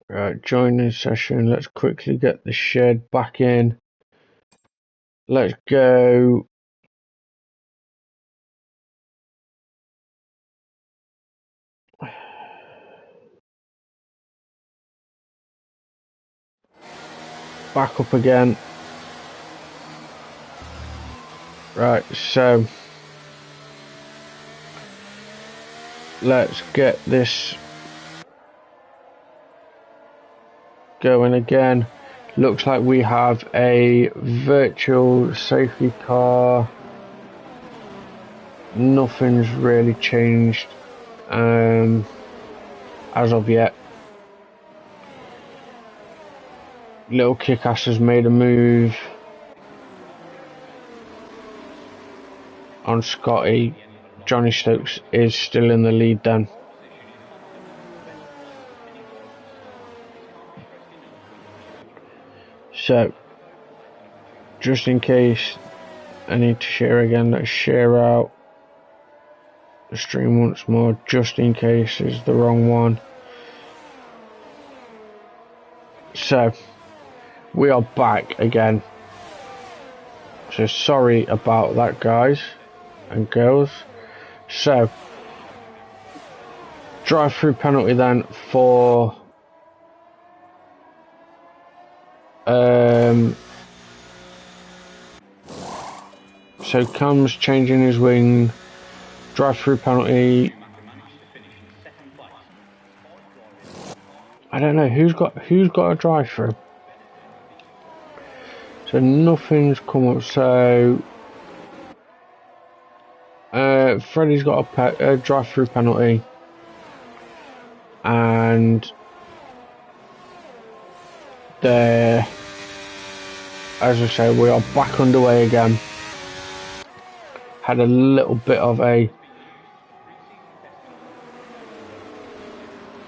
Right, joining session. Let's quickly get the shed back in. Let's go. Back up again. Right, so let's get this going again. Looks like we have a virtual safety car. Nothing's really changed as of yet. Little Kickass has made a move on Scotty. Johnny Stokes is still in the lead then. So, just in case I need to share again, let's share out the stream once more, just in case it's the wrong one. So, we are back again. So, sorry about that, guys and girls. So, drive-through penalty then for so Cam's changing his wing. Drive-through penalty. I don't know who's got a drive-through. So nothing's come up. So Freddie's got a drive-through penalty, and there, as I say, we are back underway again. Had a little bit of a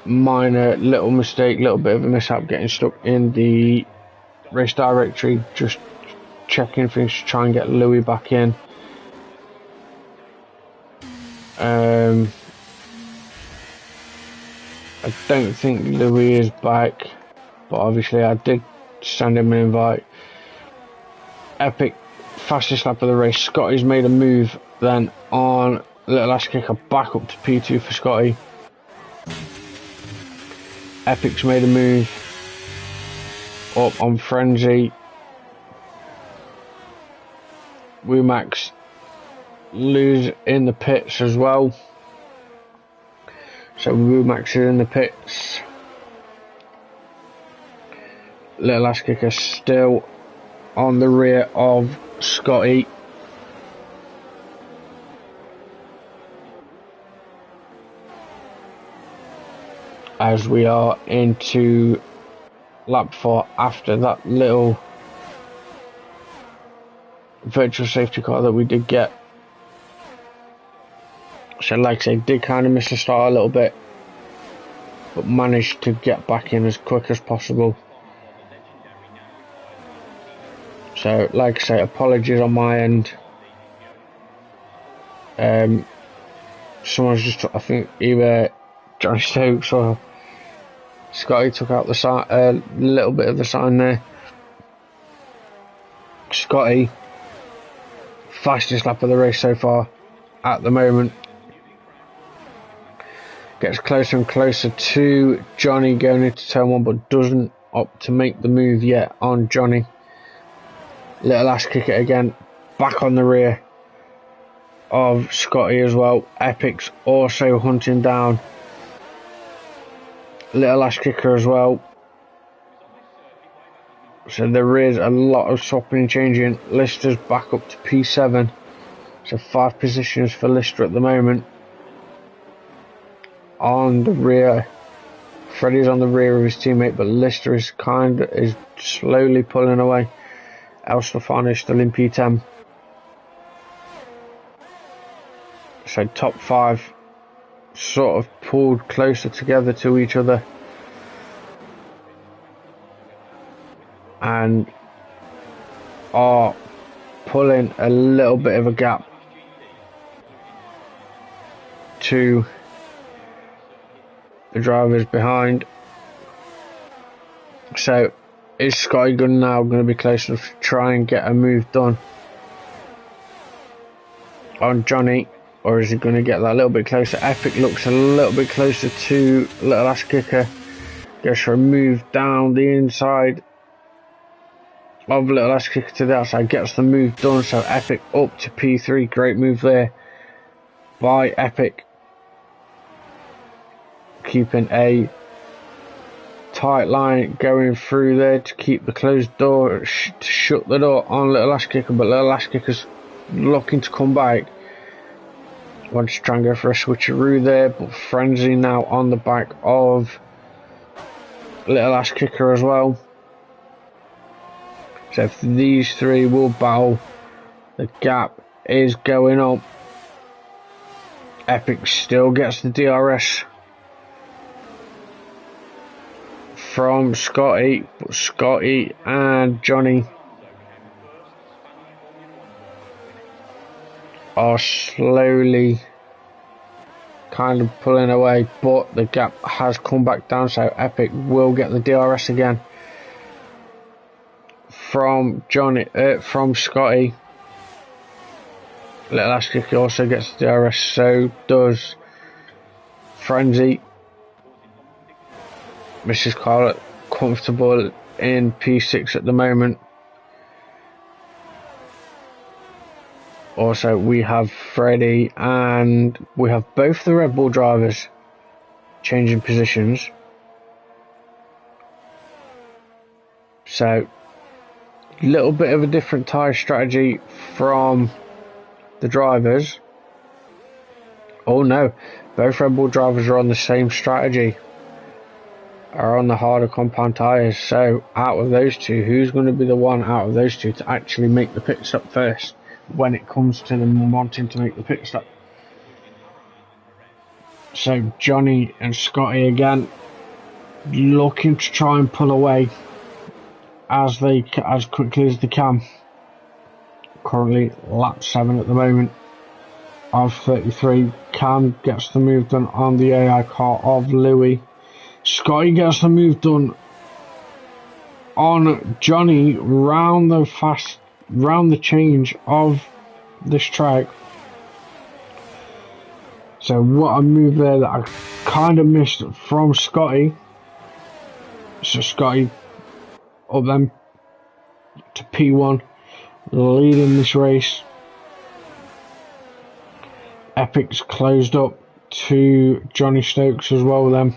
minor little mistake, little bit of a mishap, getting stuck in the race directory, just checking things to try and get Louis back in. I don't think Louis is back, but obviously I did send him an invite. Epic, fastest lap of the race. Scotty's made a move then on Little Ass Kicker, back up to P2 for Scotty. Epic's made a move up on Frenzy. Max lose in the pits as well. So Max is in the pits. Little Ass Kicker still on the rear of Scotty. As we are into lap 4 after that little virtual safety car that we did get. So like I say, did kind of miss the start a little bit, but managed to get back in as quick as possible. So like I say, apologies on my end. Someone's just, I think either Johnny Stokes or Scotty took out the sign, a little bit of the sign there. Scotty, fastest lap of the race so far at the moment. Gets closer and closer to Johnny going into turn 1, but doesn't opt to make the move yet on Johnny. Little Ass Kicker again, back on the rear of Scotty as well. Epic's also hunting down Little Ass Kicker as well. So there is a lot of swapping and changing. Lister's back up to P7. So 5 positions for Lister at the moment. On the rear, Freddie's on the rear of his teammate, but Lister is slowly pulling away. El Stefano still in P10. So top 5 sort of pulled closer together to each other, and are pulling a little bit of a gap to the drivers behind. So is Scotty Gunn now going to be close enough to try and get a move done on Johnny, or is he going to get that a little bit closer? Epic looks a little bit closer to Little Ass Kicker. Goes for a move down the inside of Little Ass Kicker to the outside, gets the move done. So Epic up to P3. Great move there by Epic, keeping a tight line going through there to keep the closed door, to shut the door on Little Ass Kicker. But Little Ass Kicker's looking to come back. Wants to try and go for a switcheroo there, but Frenzy now on the back of Little Ass Kicker as well. So if these three will battle, the gap is going up. Epic still gets the DRS from Scotty, but Scotty and Johnny are slowly kind of pulling away, but the gap has come back down, so Epic will get the DRS again from Scotty. Little Ass Kicker also gets the DRS, so does Frenzy. Mrs. Carlett comfortable in P6 at the moment. Also, we have Freddie and we have both the Red Bull drivers changing positions. So, a little bit of a different tyre strategy from the drivers. Oh no, both Red Bull drivers are on the same strategy, are on the harder compound tyres. So, out of those two, who's going to be the one out of those two to actually make the pit stop first? When it comes to them wanting to make the pit stop. So Johnny and Scotty again looking to try and pull away as quickly as they can. Currently lap 7 at the moment of 33. Cam gets the move done on the AI car of Louis. Scotty gets the move done on Johnny round the change of this track. So what a move there that I kind of missed from Scotty. So Scotty up then to P1, leading this race. Epic's closed up to Johnny Stokes as well then.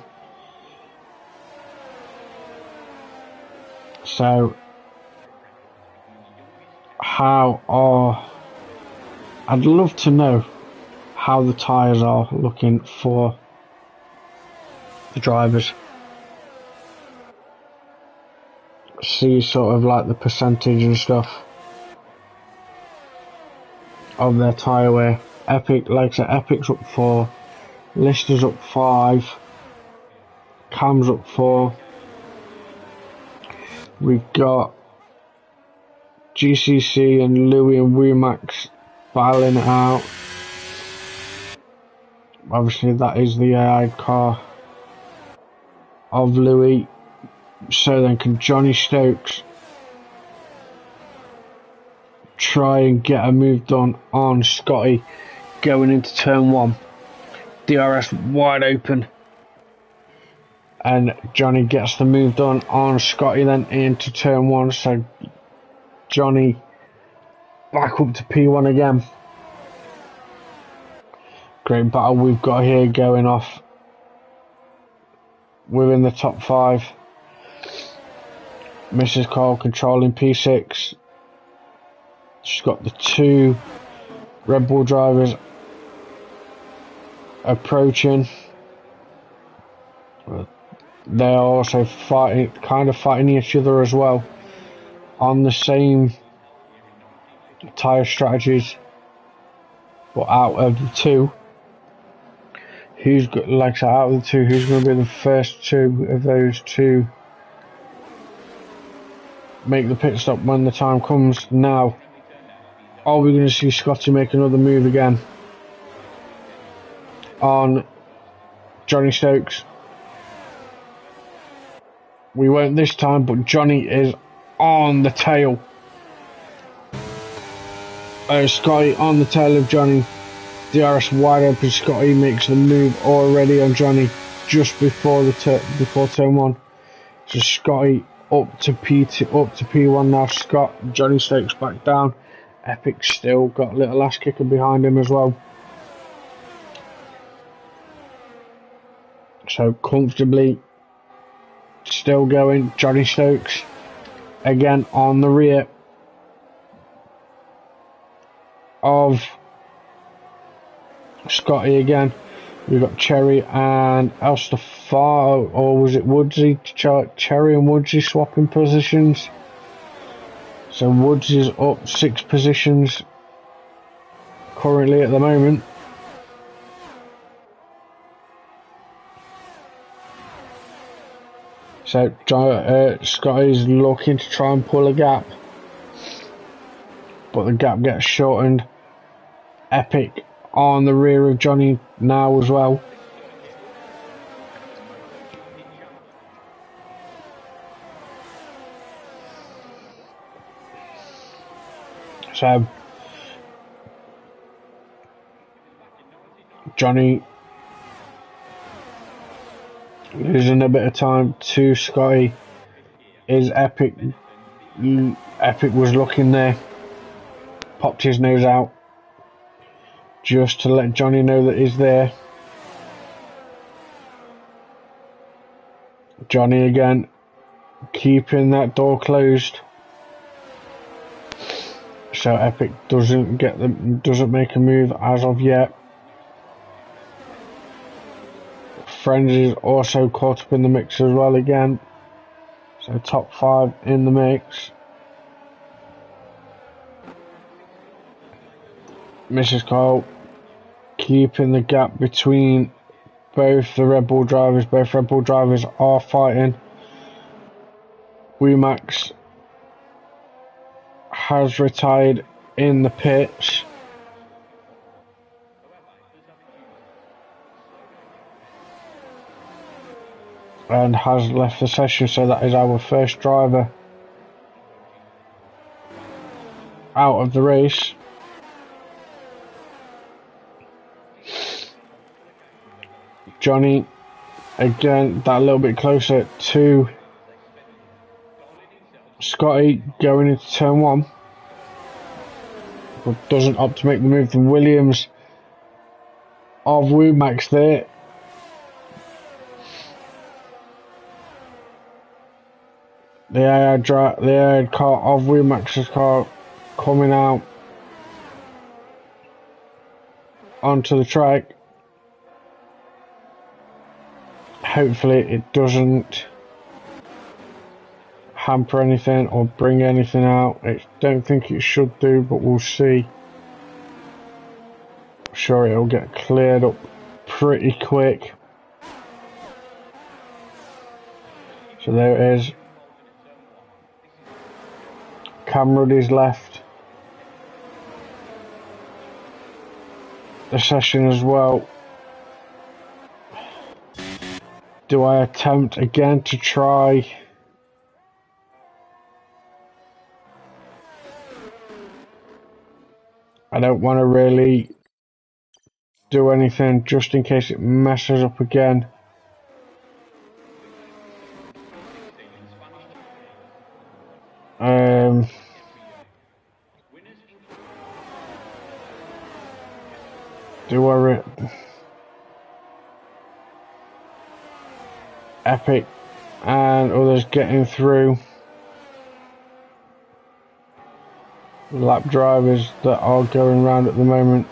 So I'd love to know how the tyres are looking for the drivers. See sort of like the percentage and stuff of their tyre wear. Epic, like I said, Epic's up 4, Lister's up 5, Cam's up 4. We've got GCC and Louis and WeMax battling it out. Obviously that is the AI car of Louis. So then can Johnny Stokes try and get a move done on Scotty going into turn 1? DRS wide open. And Johnny gets the move done on Scotty then into turn 1. So Johnny back up to P1 again. Great battle we've got here going off within the top 5. Mrs. Cole controlling P6. She's got the 2 Red Bull drivers approaching. They are also fighting each other as well on the same tyre strategies. But out of the 2, who's going to be the first 2 of those 2 make the pit stop when the time comes? Now, are we going to see Scotty make another move again on Johnny Stokes? We won't this time, but Johnny is on the tail. Scotty on the tail of Johnny. DRS wide open. Scotty makes the move already on Johnny just before before turn one. So Scotty up to P1 now. Johnny Stokes back down. Epic still got a little ass kicker behind him as well. So comfortably still going. Johnny Stokes again on the rear of Scotty again. We've got Cherry and Elstafar, or was it Woodsy? Cherry and Woodsy swapping positions. So Woods is up 6 positions currently at the moment. So Scotty's looking to try and pull a gap, but the gap gets shortened. Epic on the rear of Johnny now as well. So Johnny losing a bit of time to Scotty. Is Epic. Epic was looking there, popped his nose out just to let Johnny know that he's there. Johnny again keeping that door closed, so Epic doesn't make a move as of yet. Friends is also caught up in the mix as well again, so top 5 in the mix. Mrs. Cole keeping the gap between both the Red Bull drivers. Both Red Bull drivers are fighting. Max has retired in the pits. And has left the session, so that is our first driver out of the race. Johnny again that little bit closer to Scotty going into turn 1, but doesn't opt to make the move. The Williams of Max there. The AI car of Max's car coming out onto the track. Hopefully it doesn't hamper anything or bring anything out. I don't think it should do, but we'll see. I'm sure it'll get cleared up pretty quick. So there it is. Cameron is left the session as well. Do I attempt again to try? I don't want to really do anything just in case it messes up again. Do I Epic and others getting through. Lap drivers that are going round at the moment.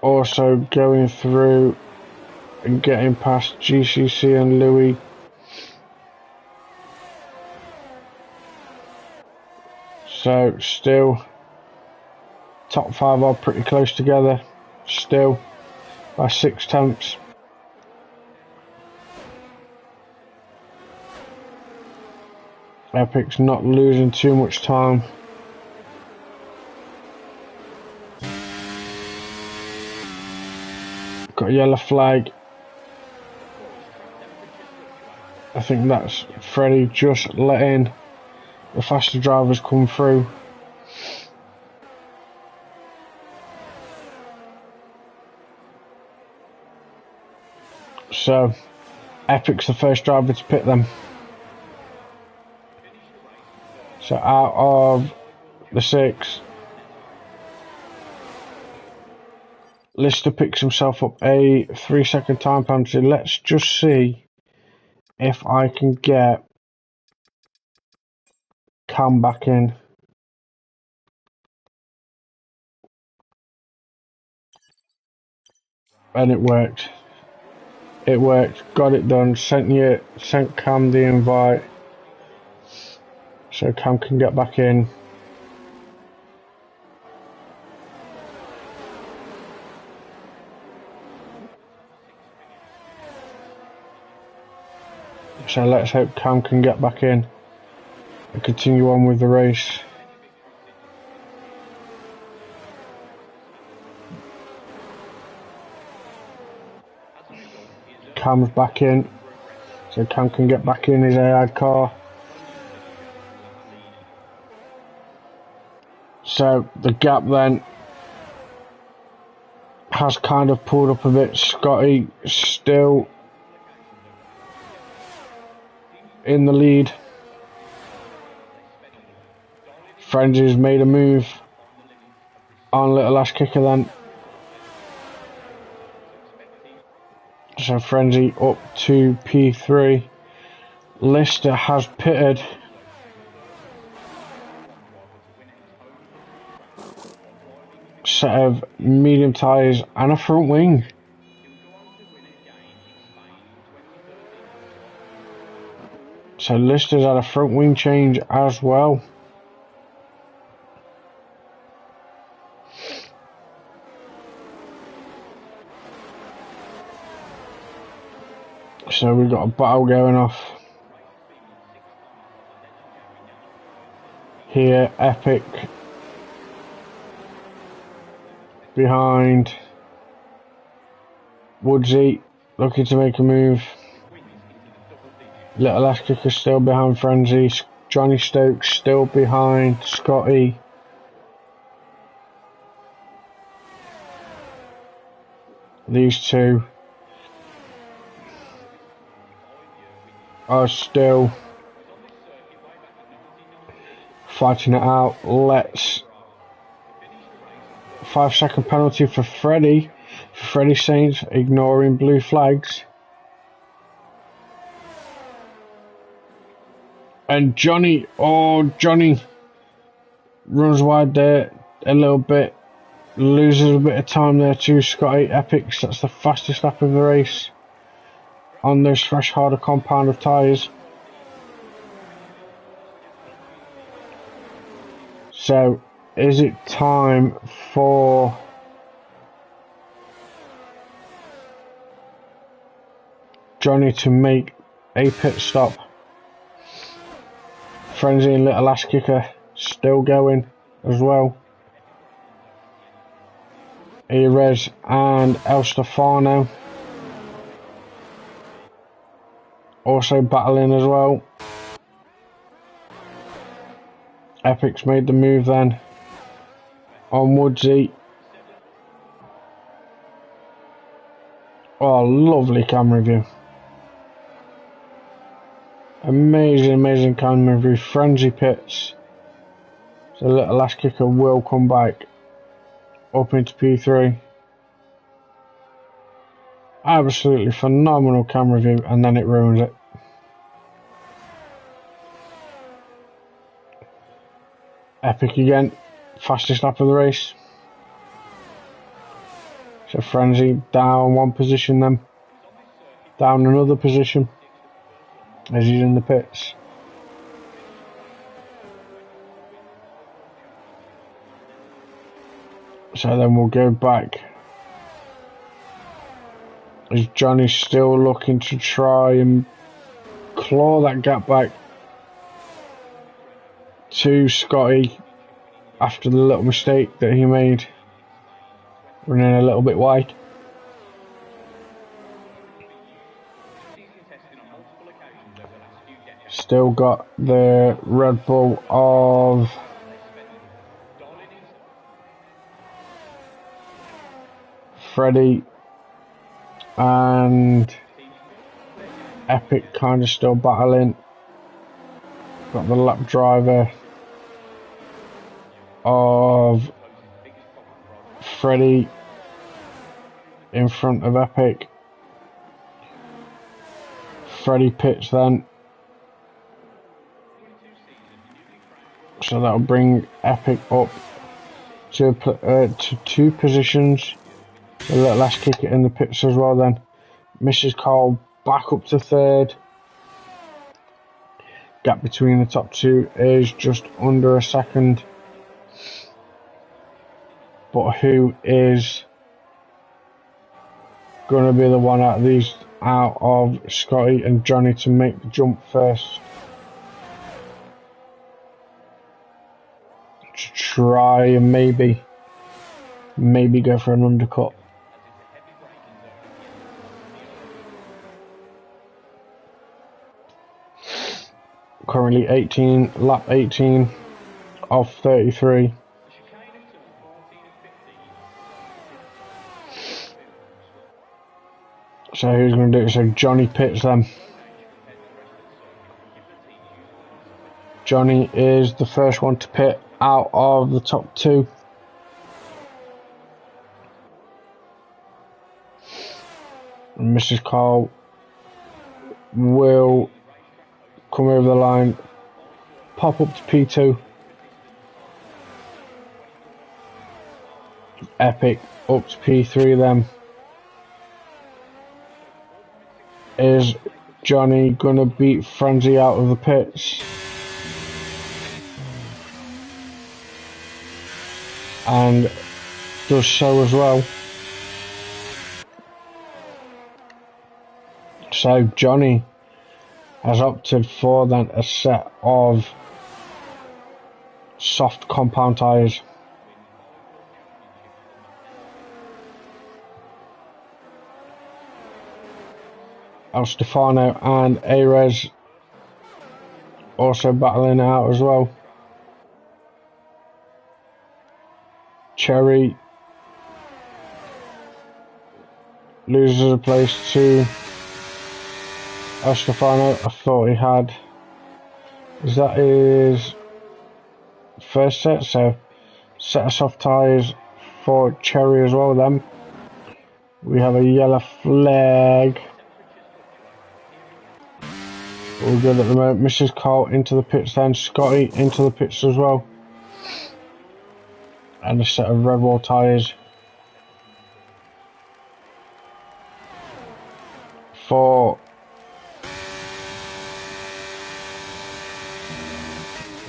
Also going through and getting past GCC and Louis. So still top 5 are pretty close together still by 6 tenths. Epic's not losing too much time. Got a yellow flag I think that's Freddie just letting the faster drivers come through. So Epic's the first driver to pit them. So out of the 6, Lister picks himself up a 3-second time penalty. Let's just see if I can get Cam back in. And it worked. It worked. Got it done. Sent Cam the invite. So Cam can get back in. So let's hope Cam can get back in and continue on with the race. Cam's back in, so Cam can get back in his AI car. So the gap then has kind of pulled up a bit. Scotty still in the lead. Frenzy's made a move on Little Ash Kicker then. So Frenzy up to P3. Lister has pitted. Set of medium tyres and a front wing. So Lister's had a front wing change as well. So we've got a battle going off. Here, Epic behind Woodsy, looking to make a move. Little Ash Kicker still behind Frenzy. Johnny Stokes still behind Scotty. These two are still fighting it out. Let's 5-second penalty for Freddie. Freddie Saints ignoring blue flags. And Johnny runs wide there a little bit. Loses a bit of time there to Scotty Epics. That's the fastest lap of the race on those fresh harder compound of tyres. So is it time for Johnny to make a pit stop? Frenzy and Little Ash Kicker still going as well. Erez and El Stefano also battling as well. Epic's made the move then on Woodsy. Oh, lovely camera view. Amazing camera view. Frenzy pits. So Little Ash Kicker will come back up into P3. Absolutely phenomenal camera view, and then it ruins it. Epic again. Fastest lap of the race. So Frenzy down one position then. Down another position as he's in the pits. So then we'll go back as Johnny's still looking to try and claw that gap back to Scotty after the little mistake that he made, running a little bit wide. Still got the Red Bull of Freddie and Epic kind of still battling. Got the lap driver of Freddie in front of Epic. Freddie pits then, so that'll bring Epic up to 2 positions. A little last kick it in the pits as well then. Mrs. Cole back up to 3rd. Gap between the top 2 is just under a second. But who is going to be the one out of Scotty and Johnny to make the jump first? To try and maybe go for an undercut. Currently lap 18 of 33. So who's going to do it? So Johnny pits them. Johnny is the first one to pit out of the top 2. And Mrs. Cole will come over the line, pop up to P2. Epic up to P3 then. Is Johnny gonna beat Frenzy out of the pits? And does so as well. So Johnny has opted for then a set of soft compound tyres. El Stefano and Ares also battling it out as well. Cherry loses a place to El Stefano. I thought he had. Is that his first set? So set of soft tyres for Cherry as well then. We have a yellow flag. All good at the moment. Mrs. Cole into the pits then. Scotty into the pits as well. And a set of red wall tyres for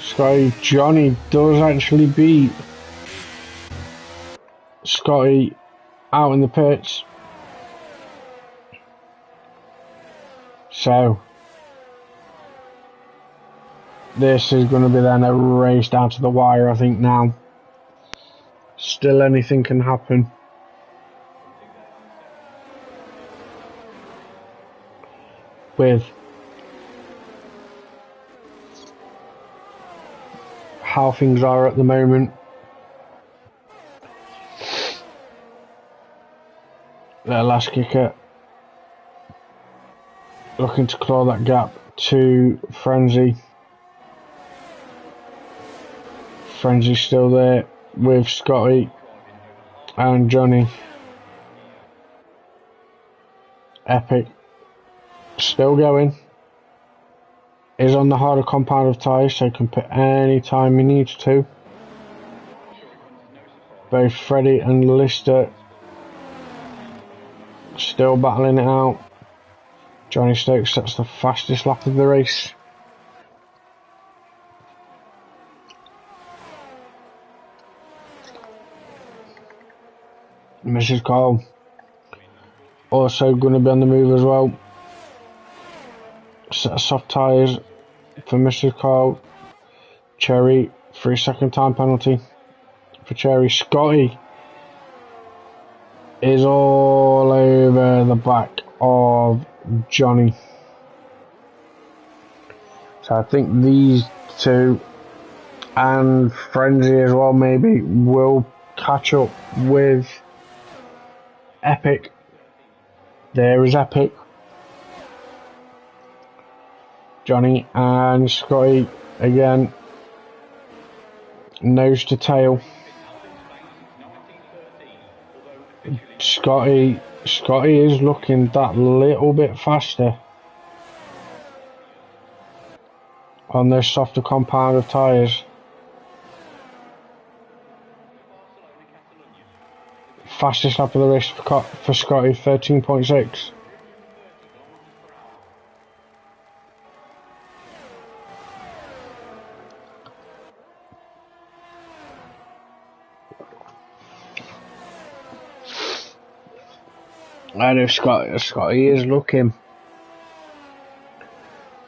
Scotty. Johnny does actually beat Scotty out in the pits. So this is going to be then a race down to the wire, I think now. Still anything can happen. With how things are at the moment. The last kicker looking to claw that gap to Frenzy. Frenzy's still there with Scotty and Johnny. Epic still going. Is on the harder compound of tyres, so he can put any time he needs to. Both Freddie and Lister still battling it out. Johnny Stokes sets the fastest lap of the race. Mrs. Cole also going to be on the move as well. Set of soft tyres for Mrs. Cole. Cherry, 3-second time penalty for Cherry. Scotty is all over the back of Johnny. So I think these two and Frenzy as well maybe will catch up with Epic. There is Epic. Johnny and Scotty again, nose to tail. Scotty is looking that little bit faster on this softer compound of tyres. Fastest lap of the race for Scotty, 13.6. And if Scotty is looking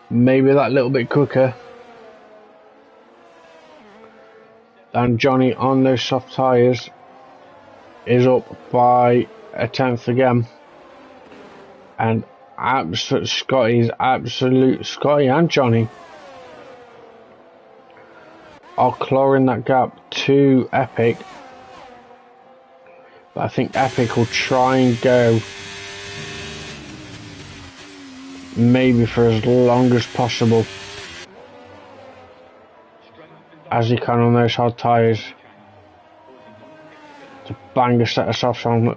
maybe that little bit quicker than Johnny on those soft tyres, is up by a tenth again. And Scotty and Johnny are clawing that gap to Epic. But I think Epic will try and go maybe for as long as possible as he can on those hard tyres to bang a set of softs on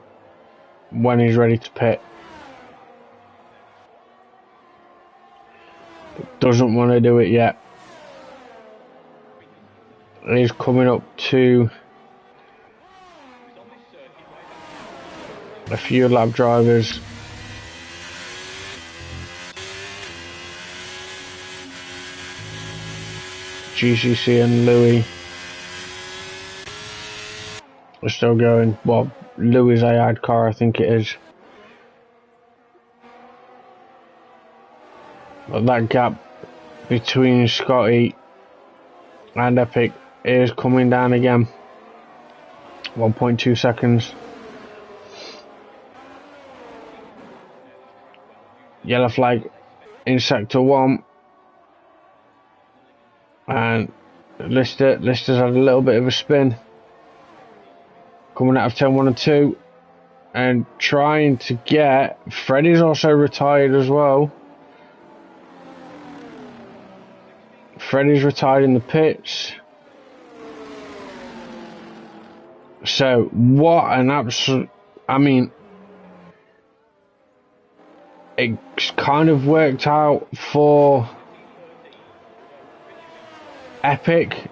when he's ready to pit. But doesn't want to do it yet. He's coming up to a few lap drivers. GCC and Louis are still going. Well, Louis' AI car, I think it is. But that gap between Scotty and Epic is coming down again. 1.2 seconds. Yellow flag in sector 1. And Lister's had a little bit of a spin. Coming out of turn 1 and 2. And trying to get... Freddie's also retired as well. Freddie's retired in the pits. So, what an absolute... I mean... It's kind of worked out for Epic.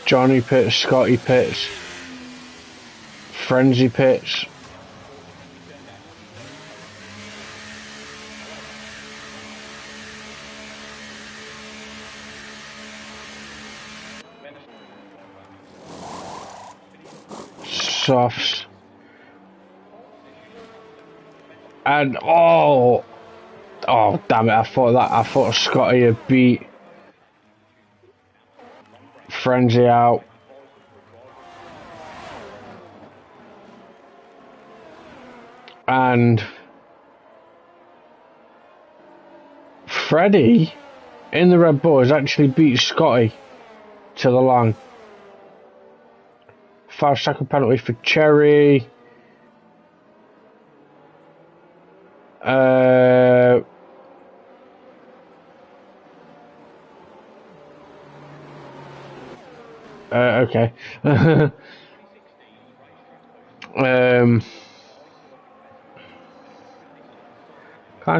Johnny pits, Scotty pits, Frenzy pits. Softs. And oh damn it, I thought Scotty had beat Frenzy out. And Freddie in the Red Bull has actually beat Scotty to the line. 5-second penalty for Cherry. Okay. Kind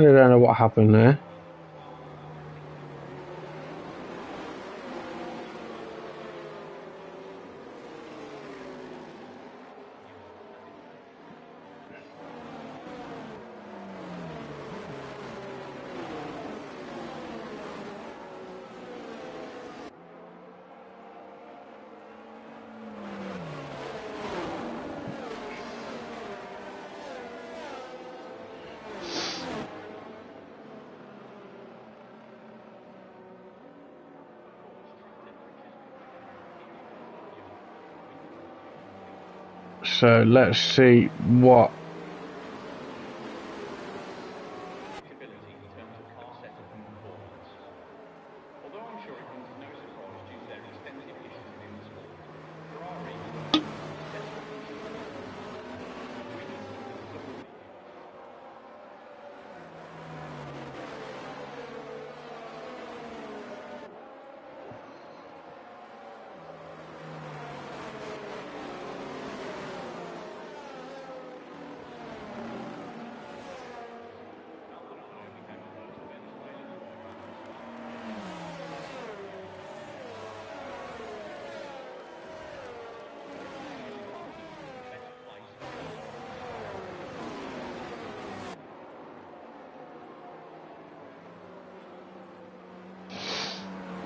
of don't know what happened there. So let's see what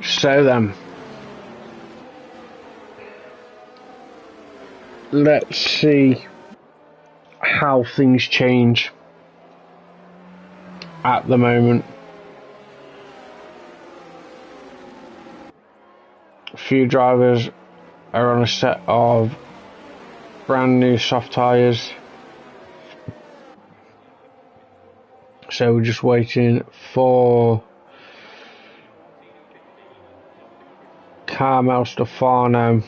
so then let's see how things change at the moment. A few drivers are on a set of brand new soft tyres, so we're just waiting for Carmel Stefano,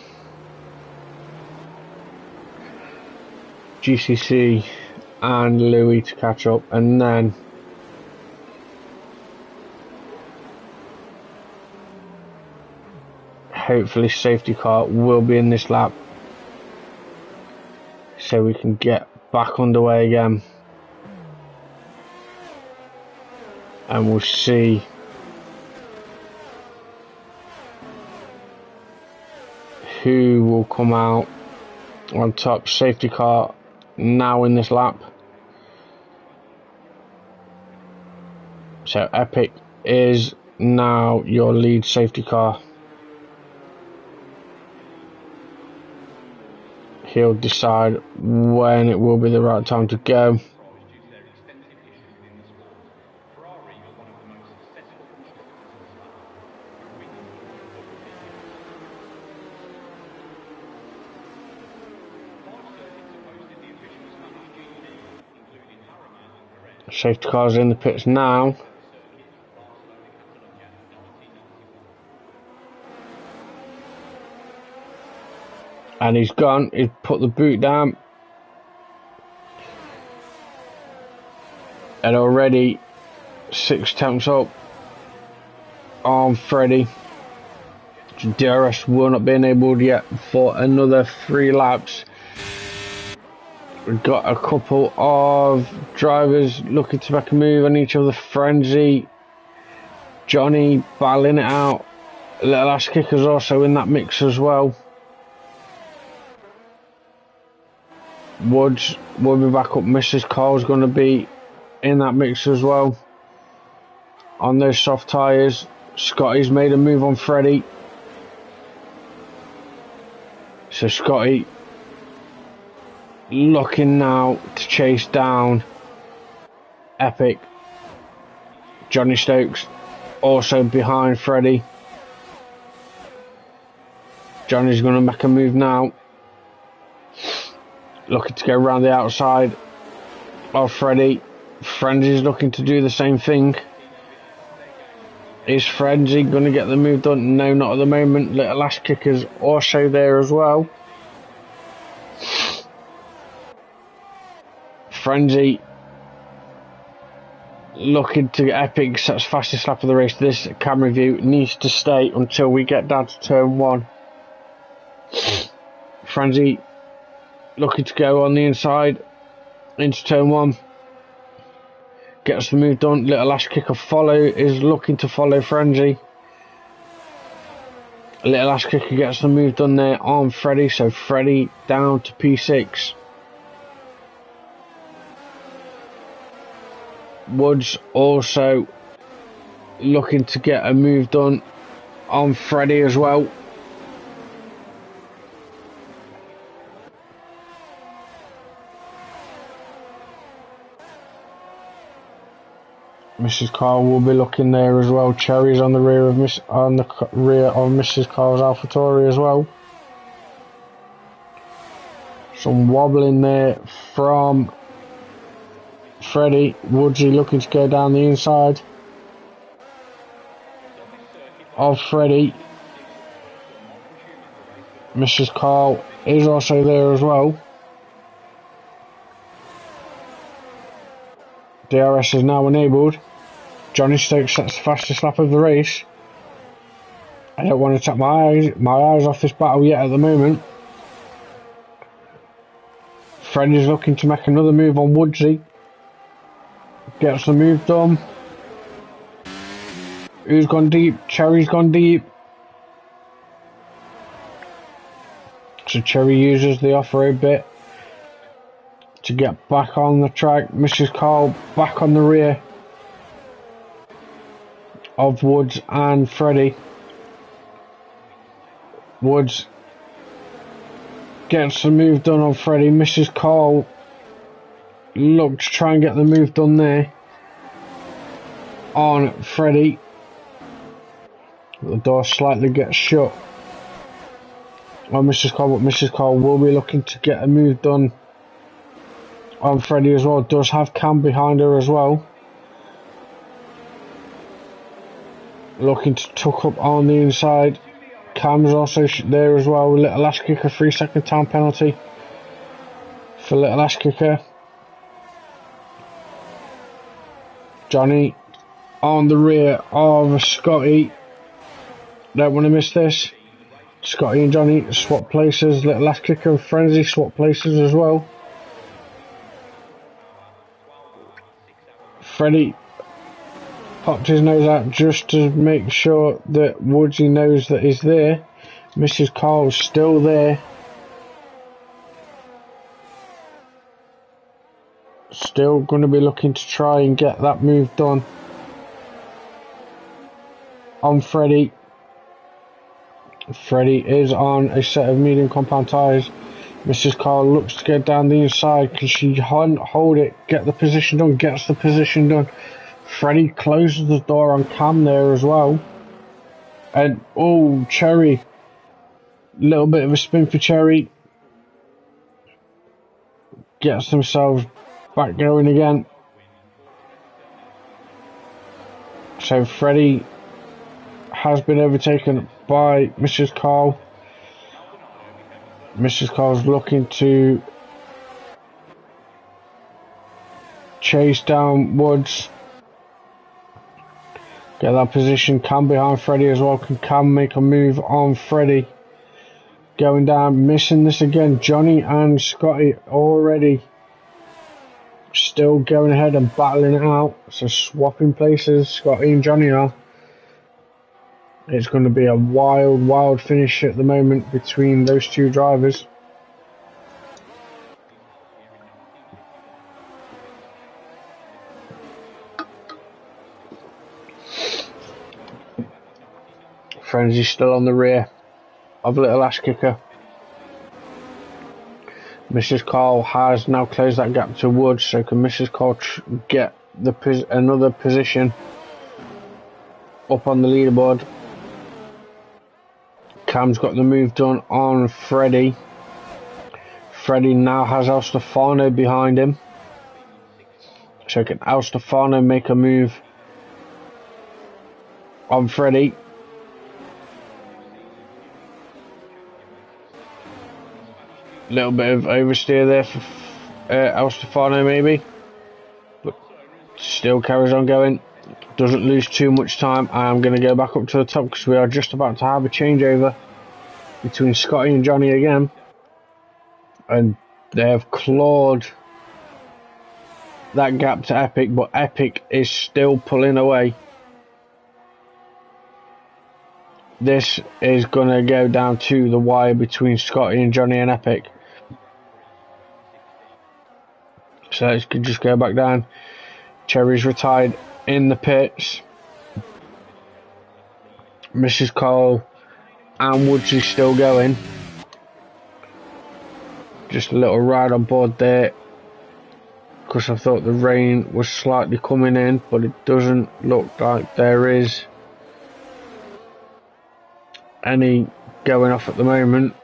GCC and Louis to catch up, and then hopefully safety car will be in this lap so we can get back underway again, and we'll see who will come out on top. Safety car now in this lap, so Epic is now your lead safety car. He'll decide when it will be the right time to go. Safety car's in the pits now. And he's gone, he's put the boot down. And already 6 temps up on Freddie. DRS will not be enabled yet for another 3 laps. We've got a couple of drivers looking to make a move on each other. Frenzy, Johnny battling it out. Little Ass Kicker's also in that mix as well. Woods will be back up. Mrs. Carl's going to be in that mix as well on those soft tyres. Scotty's made a move on Freddie, so Scotty looking now to chase down Epic. Johnny Stokes also behind Freddie. Johnny's going to make a move now, looking to go around the outside of Freddie. Frenzy's looking to do the same thing. Is Frenzy going to get the move done? No, not at the moment. Little Ass Kicker's also there as well. Frenzy looking to get Epic sets fastest lap of the race. This camera view needs to stay until we get down to turn 1. Frenzy looking to go on the inside into turn 1. Gets the move done. Little Ass Kicker is looking to follow Frenzy. Little Ass Kicker gets the move done there on Freddie, so Freddie down to P6. Woods also looking to get a move done on Freddie as well. Mrs. Carl will be looking there as well. Cherry's on the rear of Mrs. Carl's AlphaTauri as well. Some wobbling there from Freddie. Woodsy looking to go down the inside of Freddie. Mrs. Carl is also there as well. DRS is now enabled. Johnny Stokes sets the fastest lap of the race. I don't want to take my eyes off this battle yet at the moment. Freddie's looking to make another move on Woodsy. Gets the move done. Who's gone deep? Cherry's gone deep. So Cherry uses the off-road bit to get back on the track. Mrs. Carl back on the rear of Woods and Freddie. Woods gets the move done on Freddie. Mrs. Carl looks to try and get the move done there on Freddie. The door slightly gets shut on Mrs. Carl, but Mrs. Carl will be looking to get a move done on Freddie as well. Does have Cam behind her as well. Looking to tuck up on the inside. Cam's also there as well. Little ass kicker, 3-second time penalty for little ass kicker. Johnny on the rear of Scotty. Don't want to miss this. Scotty and Johnny swap places. Little ass kicker and Frenzy swap places as well. Freddie popped his nose out just to make sure that Woodsy knows that he's there. Mrs. Carl's still there. Still going to be looking to try and get that move done on Freddie. Freddie is on a set of medium compound tyres. Mrs. Carl looks to get down the inside. Can she hold it? Get the position done. Gets the position done. Freddie closes the door on Cam there as well. And oh, Cherry. Little bit of a spin for Cherry. Gets themselves back going again. So Freddie has been overtaken by Mrs. Carl. Mrs. Carl's looking to chase down Woods. Get that position. Cam behind Freddie as well. Can Cam make a move on Freddie? Going down, missing this again. Johnny and Scotty already still going ahead and battling it out. So swapping places, Scotty and Johnny are. It's going to be a wild finish at the moment between those two drivers. Frenzy's still on the rear of Little Ash Kicker. Mrs. Carl has now closed that gap to Woods, so can Mrs. Carl get another position up on the leaderboard. Cam's got the move done on Freddie. Freddie now has El Stefano behind him, so can El Stefano make a move on Freddie? Little bit of oversteer there for El Stefano maybe, but still carries on going. Doesn't lose too much time. I am going to go back up to the top because we are just about to have a changeover between Scotty and Johnny again, and they have clawed that gap to Epic, but Epic is still pulling away. This is going to go down to the wire between Scotty and Johnny and Epic. So let's just go back down. Cherry's retired in the pits. Mrs. Cole and Woods is still going. Just a little ride on board there, because I thought the rain was slightly coming in, but it doesn't look like there is any going off at the moment.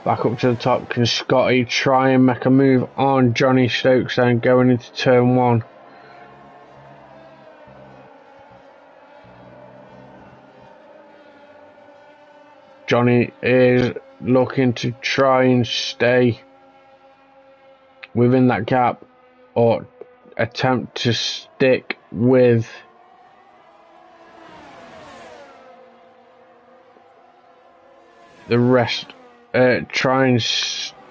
Back up to the top. Can Scotty try and make a move on Johnny Stokes then going into turn 1? Johnny is looking to try and stay within that gap or attempt to stick with the rest. Try and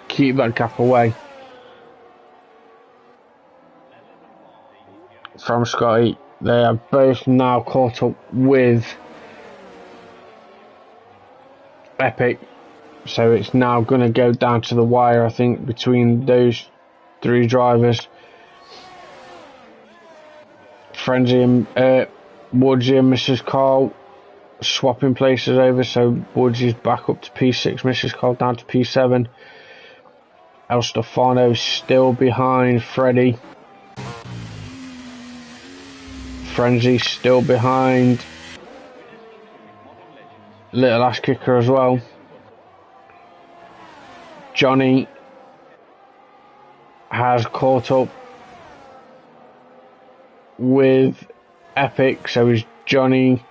keep that gap away from Scotty. They are both now caught up with Epic, so it's now going to go down to the wire, I think, between those 3 drivers. Frenzy and Woodsy and Mrs. Carl swapping places over, so Woodsy's back up to P6, Mrs. Carl down to P7. El Stefano still behind Freddie. Frenzy still behind Little Ass Kicker as well. Johnny has caught up with Epic, so is Johnny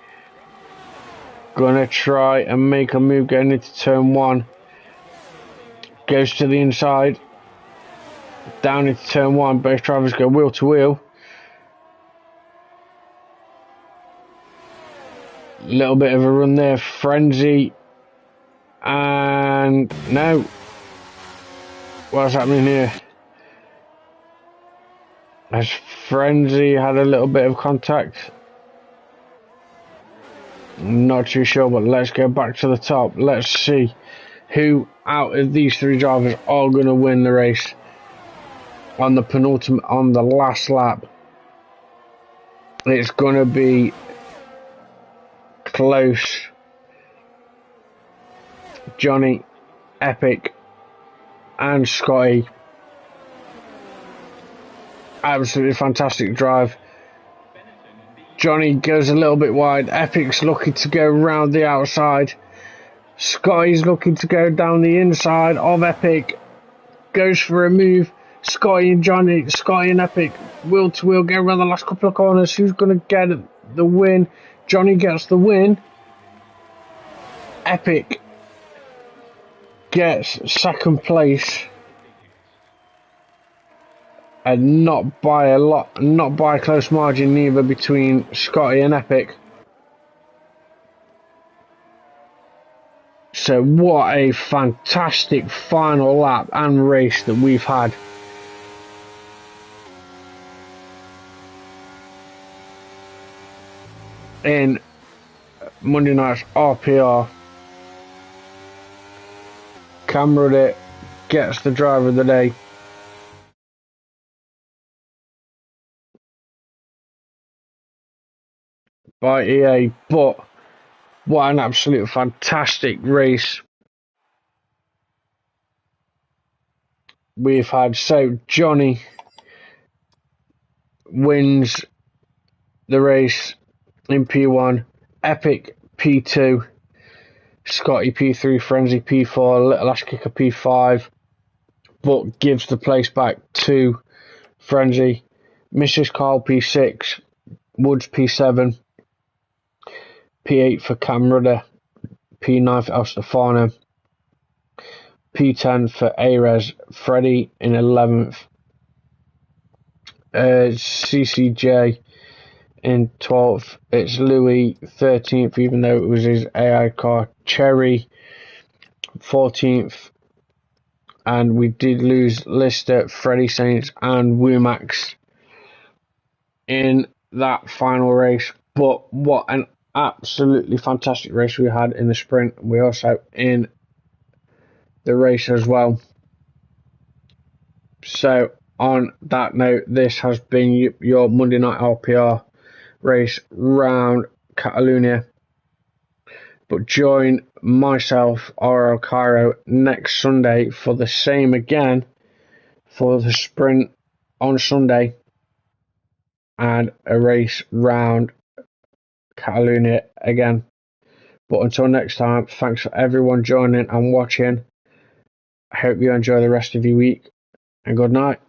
gonna try and make a move going into turn 1? Goes to the inside, down into turn 1. Both drivers go wheel to wheel. Little bit of a run there. Frenzy and no. What's happening here? Has Frenzy had a little bit of contact? Not too sure, but let's go back to the top. Let's see who out of these 3 drivers are going to win the race on the penultimate, on the last lap. It's going to be close. Johnny, Epic and Scotty. Absolutely fantastic drive. Johnny goes a little bit wide. Epic's looking to go round the outside. Scotty's looking to go down the inside of Epic. Goes for a move. Scotty and Epic wheel to wheel, go around the last couple of corners. Who's going to get the win? Johnny gets the win. Epic gets second place. And not by a lot, not by a close margin neither, between Scotty and Epic. So what a fantastic final lap and race that we've had. In Monday night's RPR. Cam Rudder gets the driver of the day. By EA, but what an absolute fantastic race we've had. So Johnny wins the race in P1, Epic P2, Scotty P3, Frenzy P4, Little Ash Kicker P5, but gives the place back to Frenzy. Mrs. Carl P6, Woods P7, P8 for Cam Rudder, P9 for El Stefano, P10 for Ares, Freddie in 11th, CCJ in 12th, it's Louis 13th, even though it was his AI car, Cherry 14th, and we did lose Lister, Freddie Saints and Wumax in that final race. But what an absolutely fantastic race we had in the sprint. We also in the race as well. So on that note, this has been your Monday night RPR race round Catalonia. But join myself, RL Cairo, next Sunday for the same again, for the sprint on Sunday and a race round Catalonia again. But until next time, thanks for everyone joining and watching. I hope you enjoy the rest of your week, and good night.